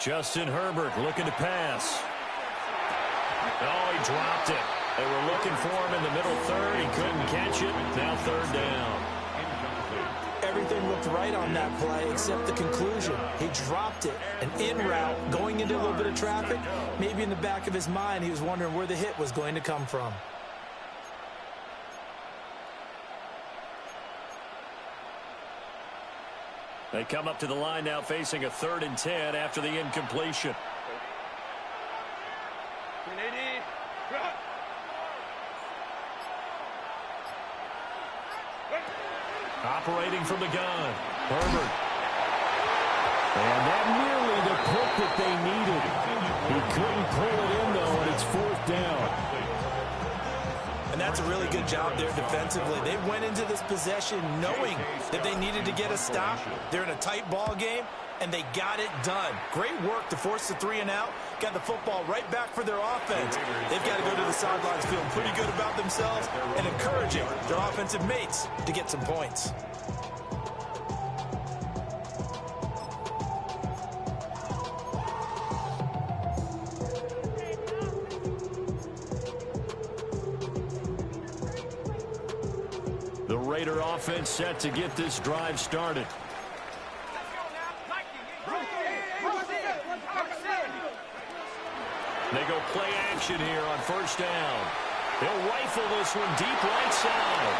A: Justin Herbert looking to pass. Oh, he dropped it. They were looking for him in the middle 3rd. He couldn't catch it. Now 3rd down.
B: Everything looked right on that play except the conclusion. He dropped it. An in route, going into a little bit of traffic. Maybe in the back of his mind, he was wondering where the hit was going to come from.
A: They come up to the line now facing a 3rd and 10 after the incompletion. Operating from the gun, Herbert. And that nearly the pick that they needed. He couldn't pull it in, though, and it's 4th down.
B: And that's a really good job there defensively. They went into this possession knowing that they needed to get a stop. They're in a tight ball game, and they got it done. Great work to force the 3 and out. Got the football right back for their offense. They've got to go to the sidelines feeling pretty good about themselves and encouraging their offensive mates to get some points.
A: The Raider offense set to get this drive started. They go play action here on 1st down. They'll rifle this one deep right side.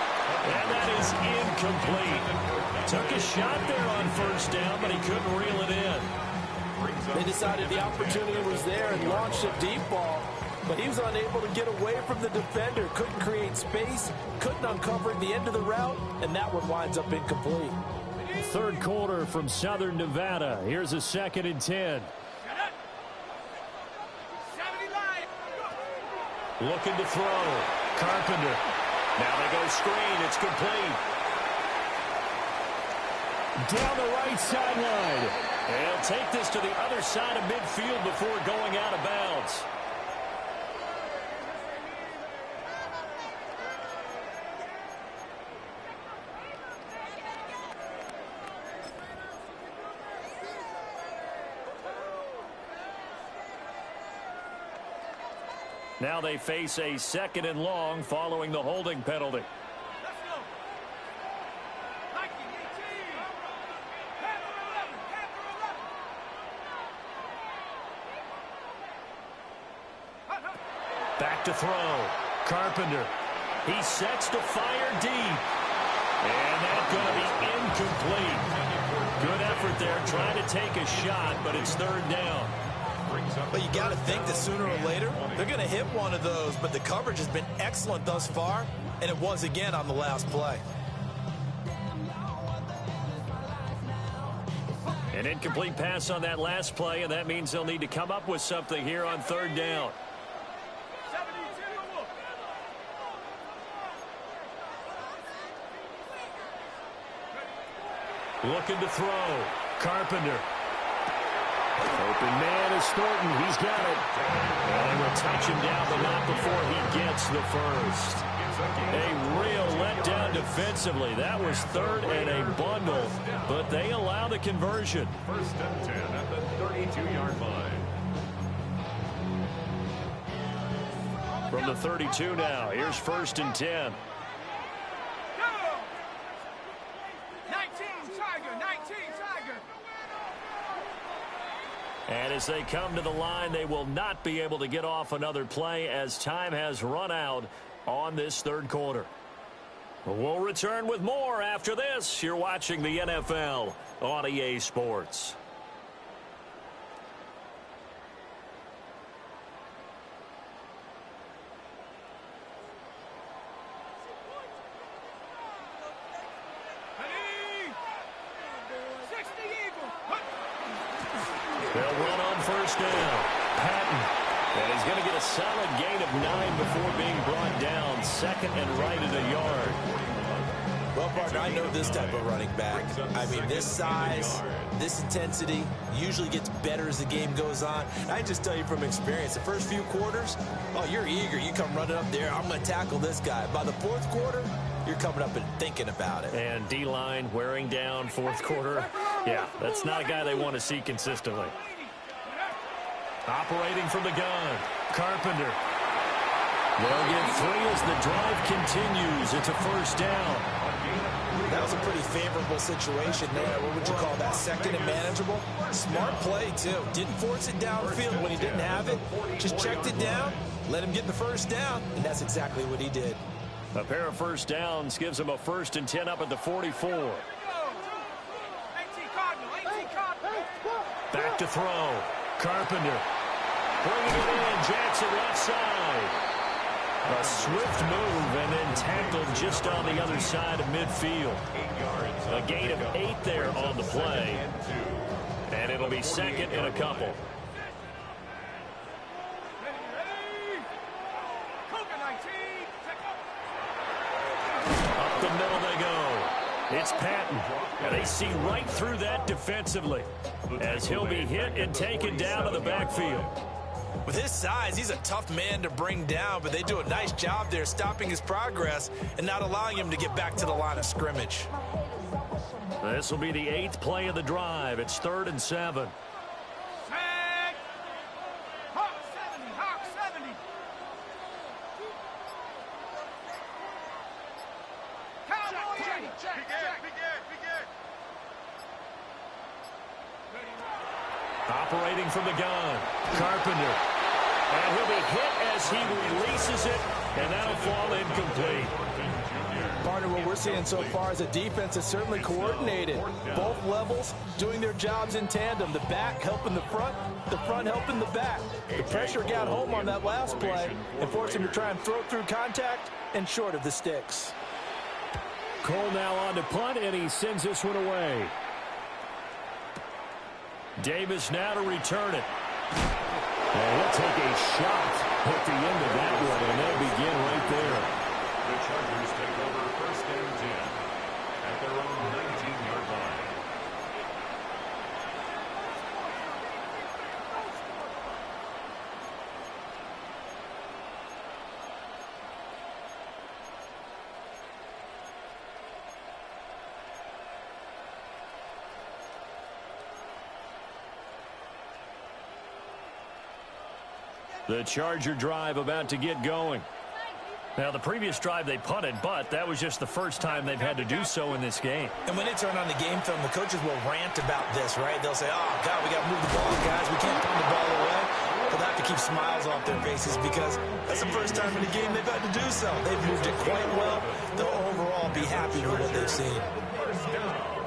A: And that is incomplete. Took a shot there on 1st down, but he couldn't reel it in.
B: They decided the opportunity was there and launched a deep ball. But he was unable to get away from the defender. Couldn't create space. Couldn't uncover the end of the route. And that one winds up incomplete.
A: 3rd quarter from Southern Nevada. Here's a 2nd and 10. Looking to throw. Carpenter. Now they go screen. It's complete. Down the right sideline. They'll take this to the other side of midfield before going out of bounds. Now they face a 2nd and long following the holding penalty. Back to throw. Carpenter. He sets to fire deep. And that's going to be incomplete. Good effort there trying to take a shot, but it's 3rd down.
B: But you got to think that sooner or later, they're going to hit one of those. But the coverage has been excellent thus far, and it was again on the last play.
A: An incomplete pass on that last play, and that means they'll need to come up with something here on 3rd down. Looking to throw. Carpenter. Open man is Thornton. He's got it. And they will touch him down, but not before he gets the first. A real letdown defensively. That was third and a bundle, but they allow the conversion.
E: First and 10 at the 32-yard line.
A: From the 32 now, here's first and 10.
C: Go! 19 Tiger, 19 Tiger.
A: And as they come to the line, they will not be able to get off another play as time has run out on this third quarter. We'll return with more after this. You're watching the NFL on EA Sports. They'll run on first down. Patton. And he's going to get a solid gain of 9 before being brought down. Second and right at a yard.
B: Well, partner, I know this type of running back. I mean, this size, this intensity usually gets better as the game goes on. I just tell you from experience, the first few quarters, oh, you're eager. You come running up there, I'm going to tackle this guy. By the fourth quarter, you're coming up and thinking about it.
A: And D-line wearing down fourth quarter. Yeah, that's not a guy they want to see consistently. Operating from the gun, Carpenter. They'll get 3 as the drive continues. It's a first down.
B: That was a pretty favorable situation there. What would you call that? Second and manageable? Smart play, too. Didn't force it downfield when he didn't have it. Just checked it down, let him get the first down, and that's exactly what he did.
A: A pair of first downs gives him a first and 10 up at the 44. Back to throw. Carpenter. Bringing it in. Jackson left side. A swift move and then tackled just on the other side of midfield. A gain of 8 there on the play. And it'll be second and a couple. Up the middle they go. It's Patton. And they see right through that defensively as he'll be hit and taken down to the backfield.
D: With his size, he's a tough man to bring down, but they do a nice job there stopping his progress and not allowing him to get back to the line of scrimmage.
A: This will be the 8th play of the drive. It's 3rd and 7.
C: Hawk 70, Hawk 70. Cowboy 80.
A: Operating from the gun, Carpenter. And he'll be hit as he releases it, and that'll fall incomplete.
B: Partner, what we're seeing so far is a defense that's certainly coordinated. Both levels doing their jobs in tandem. The back helping the front helping the back. The pressure got home on that last play and forced him to try and throw through contact and short of the sticks.
A: Cole now on to punt, and he sends this one away. Davis now to return it. And he'll take a shot at the end of that one, and they'll begin right there.
E: The Chargers take over first and 10 at their own 19-yard line.
A: The Charger drive about to get going. Now, the previous drive they punted, but that was just the first time they've had to do so in this game.
B: And when they turn on the game film, the coaches will rant about this, right? They'll say, oh, God, we got to move the ball, guys. We can't punt the ball away. They'll have to keep smiles off their faces because that's the first time in the game they've had to do so. They've moved it quite well. They'll overall be happy with what they've seen.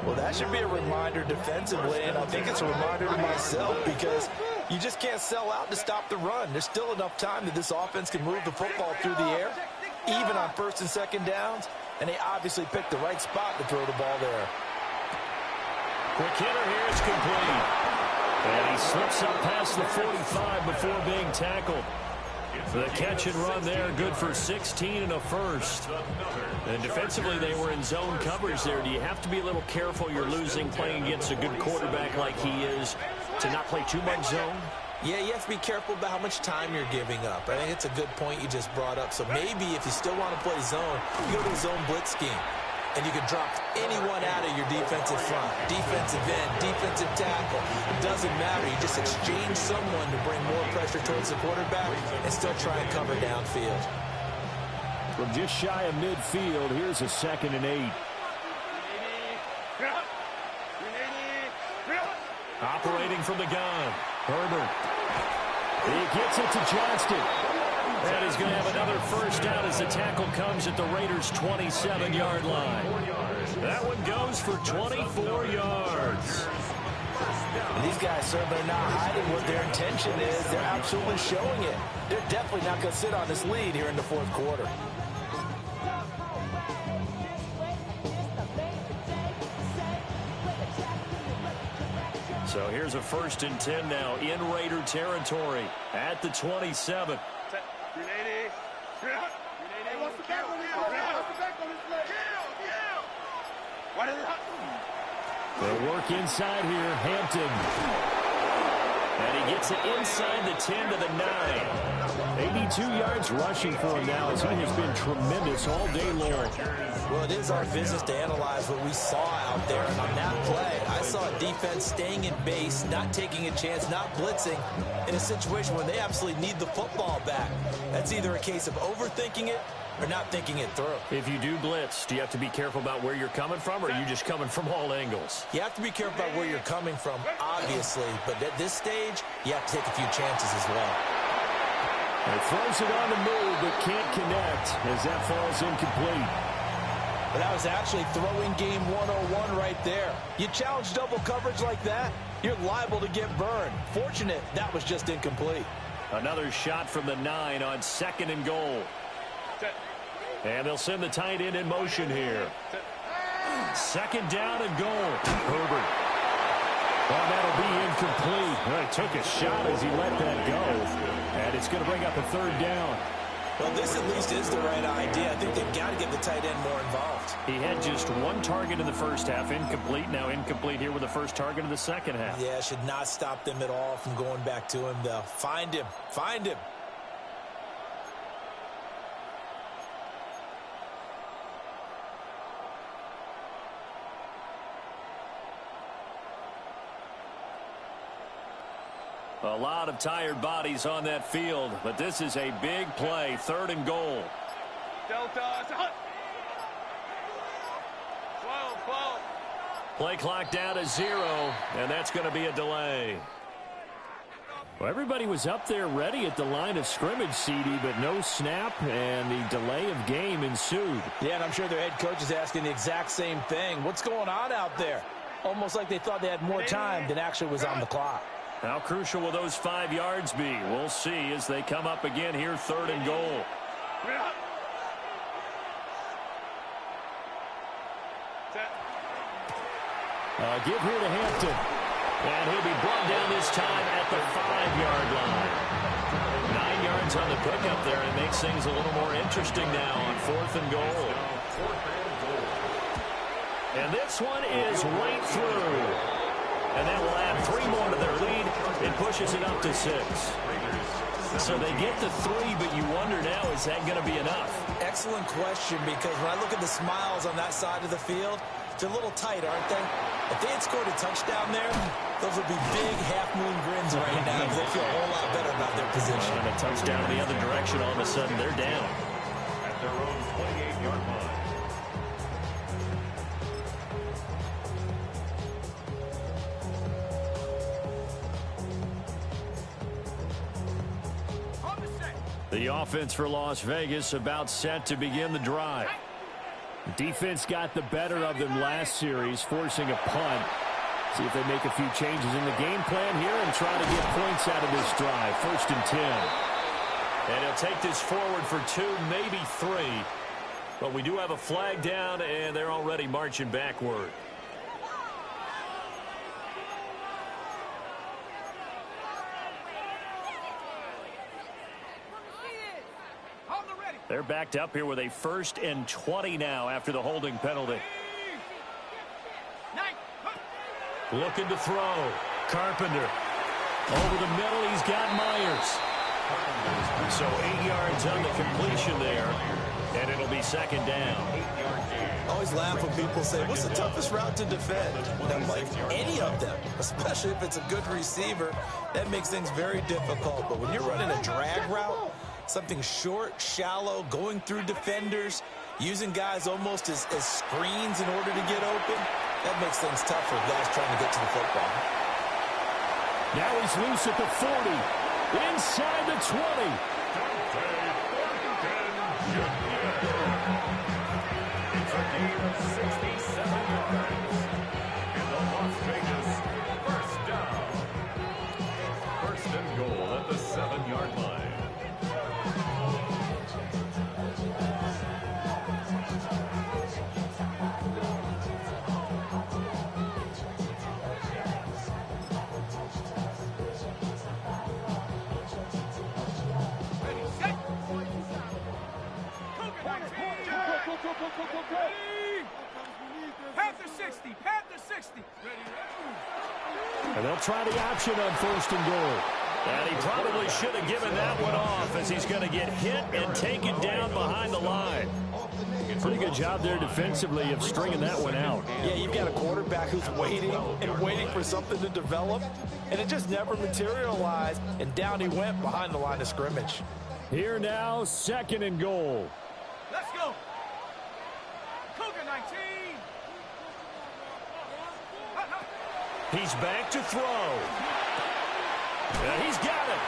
B: Well, that should be a reminder defensively, and I think it's a reminder to myself because you just can't sell out to stop the run. There's still enough time that this offense can move the football through the air, even on first and second downs, and they obviously picked the right spot to throw the ball there.
A: Quick hitter here is complete. And he slips up past the 45 before being tackled. The catch and run there, good for 16 and a first. And defensively, they were in zone coverage there. Do you have to be a little careful? You're losing playing against a good quarterback like he is to not play too much zone?
B: Yeah, you have to be careful about how much time you're giving up. I think it's a good point you just brought up. So maybe if you still want to play zone, you go to a zone blitz scheme. And you can drop anyone out of your defensive front. Defensive end, defensive tackle. It doesn't matter. You just exchange someone to bring more pressure towards the quarterback and still try and cover downfield.
A: From just shy of midfield, here's a 2nd and 8. Operating from the gun. Herbert. He gets it to Johnston. And he's going to have another first down as the tackle comes at the Raiders' 27-yard line. That one goes for 24 yards.
B: And these guys certainly are not hiding what their intention is. They're absolutely showing it. They're definitely not going to sit on this lead here in the fourth quarter.
A: So here's a 1st and 10 now in Raider territory at the 27. They'll work inside here. Hampton. And he gets it inside the 10 to the 9. 82 yards rushing for him now as he has been tremendous all day long.
B: Well, it is our business to analyze what we saw out there. And on that play, I saw a defense staying in base, not taking a chance, not blitzing in a situation where they absolutely need the football back. That's either a case of overthinking it or not thinking it through.
A: If you do blitz, do you have to be careful about where you're coming from, or are you just coming from all angles?
B: You have to be careful about where you're coming from, obviously. But at this stage, you have to take a few chances as well.
A: He throws it on the move, but can't connect as that falls incomplete.
B: But that was actually throwing game 101 right there. You challenge double coverage like that, you're liable to get burned. Fortunate that was just incomplete.
A: Another shot from the 9 on 2nd and goal. And they'll send the tight end in motion here. 2nd down and goal. Herbert. Well, that'll be incomplete. Well, he took a shot as he let that go. And it's going to bring up a 3rd down.
B: Well, this at least is the right idea. I think they've got to get the tight end more involved.
A: He had just 1 target in the first half. Incomplete. Now incomplete here with the first target of the second half.
B: Yeah, should not stop them at all from going back to him, though. Find him. Find him.
A: A lot of tired bodies on that field, but this is a big play. 3rd and goal.
C: Delta. Slow.
A: Play clock down to 0, and that's going to be a delay. Well, everybody was up there ready at the line of scrimmage, CD, but no snap, and the delay of game ensued.
B: Yeah, and I'm sure their head coach is asking the exact same thing. What's going on out there? Almost like they thought they had more time than actually was on the clock.
A: How crucial will those 5 yards be? We'll see as they come up again here, 3rd and goal. Give here to Hampton. And he'll be brought down this time at the 5-yard line. 9 yards on the pickup there, and makes things a little more interesting now on 4th and goal. And this one is right through. And that will add 3 more to their lead. It pushes it up to 6. So they get to 3, but you wonder now, is that going to be enough?
B: Excellent question, because when I look at the smiles on that side of the field, they're a little tight, aren't they? If they had scored a touchdown there, those would be big half-moon grins right now, because they feel a whole lot better about their position.
A: And a touchdown the other direction, all of a sudden they're down.
E: At their own 28-yard line.
A: The offense for Las Vegas about set to begin the drive. Defense got the better of them last series, forcing a punt. See if they make a few changes in the game plan here and try to get points out of this drive. 1st and 10. And he'll take this forward for 2, maybe 3. But we do have a flag down, and they're already marching backward. They're backed up here with a 1st and 20 now after the holding penalty. Looking to throw. Carpenter. Over the middle, he's got Myers. So 8 yards on the completion there, and it'll be second down.
D: I always laugh when people say, what's the toughest route to defend? And I'm like, any of them, especially if it's a good receiver, that makes things very difficult. But when you're running a drag route, something short, shallow, going through defenders, using guys almost as screens in order to get open, that makes things tough for guys trying to get to the football.
A: Now he's loose at the 40, inside the 20.
E: It's a gain of 67 yards. In the Las Vegas first down. First and goal at the 7-yard line.
C: Panther 60, Panther 60.
A: And they'll try the option on first and goal. And he probably should have given that one off, as he's going to get hit and taken down behind the line. Pretty good job there defensively of stringing that one out.
B: Yeah, you've got a quarterback who's waiting and waiting for something to develop, and it just never materialized, and down he went behind the line of scrimmage.
A: Here now, second and goal.
C: Let's go. Cougar 19.
A: He's back to throw. And he's got it.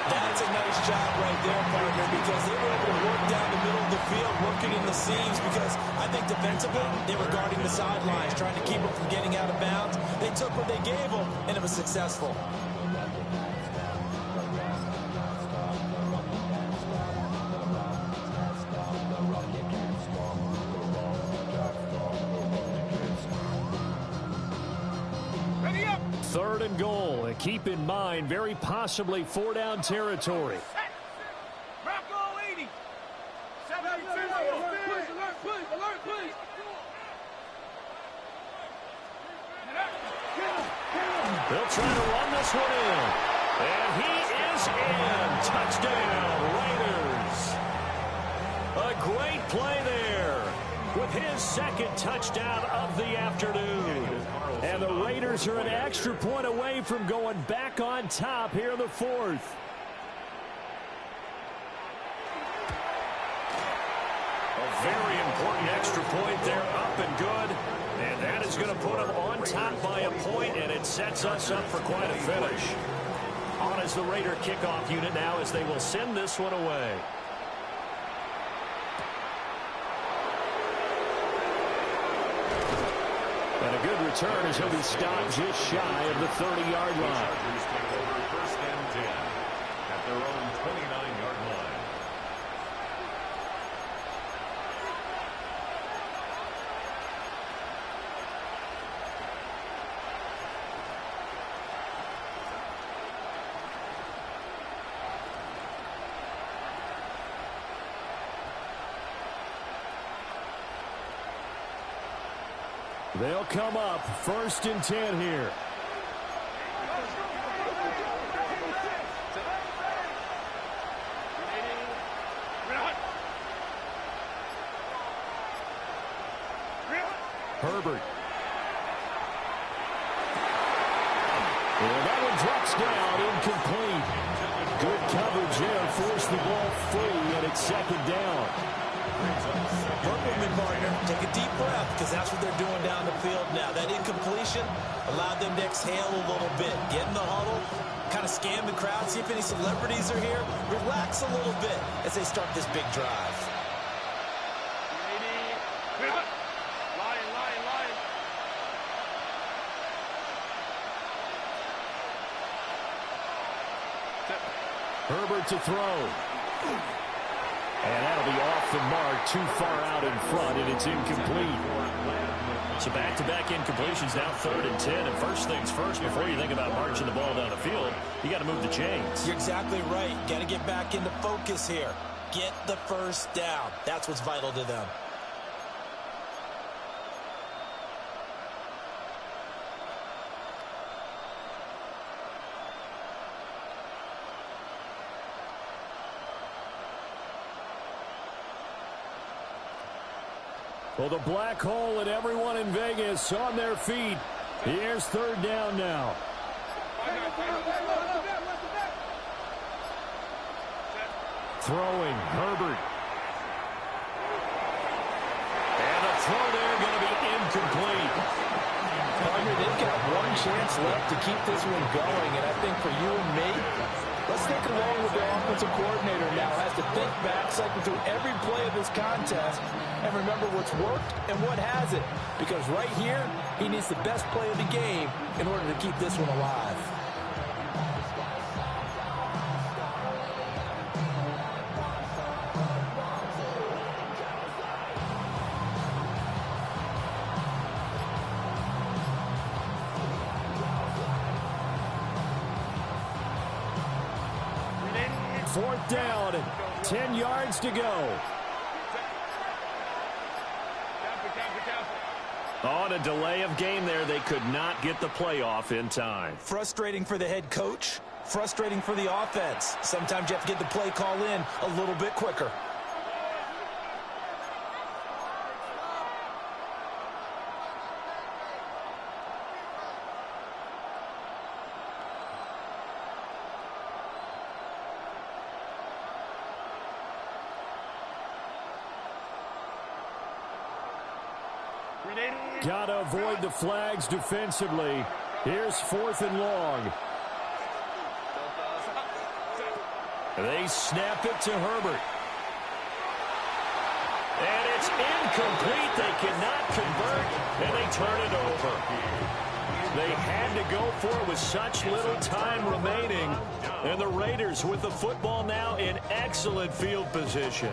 D: That's a nice job right there, partner, because they were able to work down the middle of the field, working in the seams, because I think defensively, they were guarding the sidelines, trying to keep them from getting out of bounds. They took what they gave them, and it was successful.
C: Ready up.
A: Third and goal. And keep in mind, very possibly 4-down territory.
C: Set. Drop goal 80. 72. Alert, please. Alert, please.
A: They'll try to run this one in. And he is in. Touchdown, Raiders. A great play there with his second touchdown of the afternoon. And the Raiders are an extra point away from going back on top here in the fourth. A very important extra point there, up and good. And that is going to put them on top by a point, and it sets us up for quite a finish. On as the Raider kickoff unit now, as they will send this one away. And a good return as he'll be stopped just shy of the 30-yard line.
E: Chargers take over first and 10 at their own 29-yard line.
A: They'll come up first and 10 here. Herbert. And that one drops down, incomplete. Good coverage there, forced the ball free, and it's second down.
D: Work with me, partner. Take a deep breath, because that's what they're doing down the field now. That incompletion allowed them to exhale a little bit. Get in the huddle, kind of scan the crowd, see if any celebrities are here. Relax a little bit as they start this big drive.
A: Herbert to throw. And that'll be off the mark, too far out in front, and it's incomplete. So back-to-back incompletions, now 3rd and 10. And first things first, before you think about marching the ball down the field, you got to move the chains.
D: You're exactly right. Got to get back into focus here. Get the first down. That's what's vital to them.
A: Well, the black hole and everyone in Vegas on their feet. Here's third down now. Throwing, Herbert. And a throw there going to be incomplete.
B: Partner, they've got one chance left to keep this one going, and I think for you and me, let's think along with the offensive coordinator now. Has to think back, cycle through every play of this contest, and remember what's worked and what hasn't. Because right here, he needs the best play of the game in order to keep this one alive.
A: Fourth down, 10 yards to go. On a delay of game there, they could not get the playoff in time.
B: Frustrating for the head coach, frustrating for the offense. Sometimes you have to get the play call in a little bit quicker.
A: Got to avoid the flags defensively. Here's 4th and long. They snap it to Herbert. And it's incomplete. They cannot convert, and they turn it over. They had to go for it with such little time remaining. And the Raiders with the football now in excellent field position.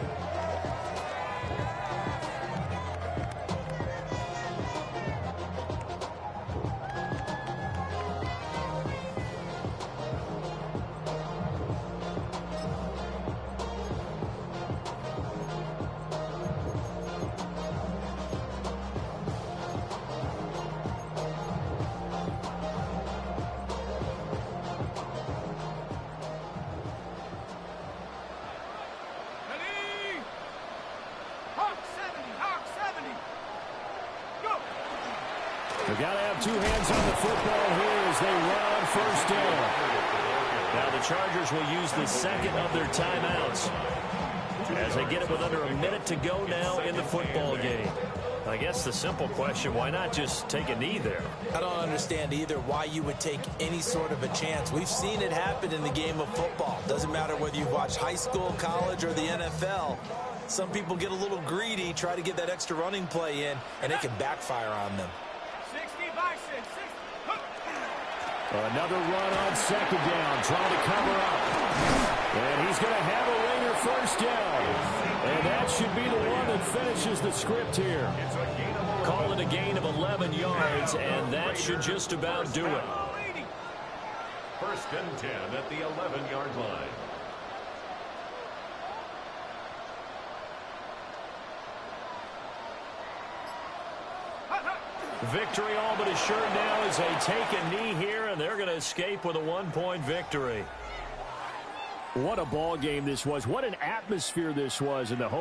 A: They've got to have two hands on the football here as they run on first down. Now the Chargers will use the second of their timeouts as they get it with under a minute to go now in the football game. I guess the simple question, why not just take a knee there?
B: I don't understand either why you would take any sort of a chance. We've seen it happen in the game of football. Doesn't matter whether you watch high school, college, or the NFL. Some people get a little greedy, try to get that extra running play in, and it can backfire on them.
A: Another run on second down, trying to cover up. And he's going to have a Raider first down. And that should be the one that finishes the script here. Call it a gain of 11 yards, and that should just about do it.
E: 1st and 10 at the 11-yard line.
A: Victory all but assured now as they take a knee here, and they're going to escape with a 1-point victory. What a ball game this was. What an atmosphere this was in the home.